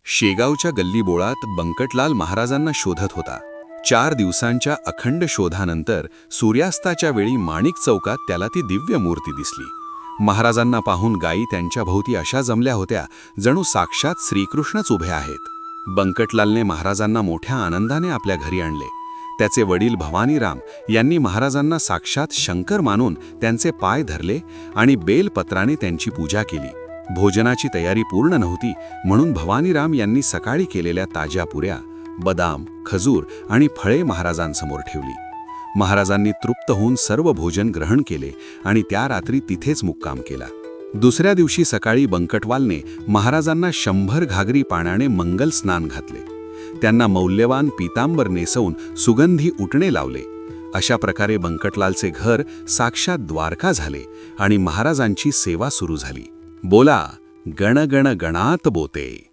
शेगावच्या गल्लीबोळात बंकटलाल महाराजांना शोधत होता. 4 दिवसांच्या अखंड शोधानंतर सूर्यास्ताच्या वेळी माणिक चौकात त्याला ती दिव्य मूर्ती दिसली. महाराजांना पाहून गायी त्यांच्या भोवती अशा जमल्या होत्या जणू साक्षात श्रीकृष्णच उभे आहेत. बंकटलालने महाराजांना मोठ्या आनंदाने आपल्या घरी आणले. त्याचे वडील भवानीराम यांनी महाराजांना साक्षात शंकर मानून त्यांचे पाय धरले आणि बेलपत्राने त्यांची पूजा केली. भोजनाची तयारी पूर्ण नव्हती म्हणून भवानीराम यांनी सकाळी केलेल्या ताज्या पुऱ्या, बदाम, खजूर आणि फळे महाराजांसमोर ठेवली. महाराजांनी तृप्त होऊन सर्व भोजन ग्रहण केले आणि त्या रात्री तिथेच मुक्काम केला. दुसऱ्या दिवशी सकाळी बंकटवालने महाराजांना 100 घागरी पाण्याने मंगल स्नान घातले. त्यांना मौल्यवान पीतांबर नेसवून सुगंधी उटणे लावले. अशा प्रकारे बंकटलालचे घर साक्षात द्वारका झाले आणि महाराजांची सेवा सुरू झाली. बोला, गण गण गणात बोते.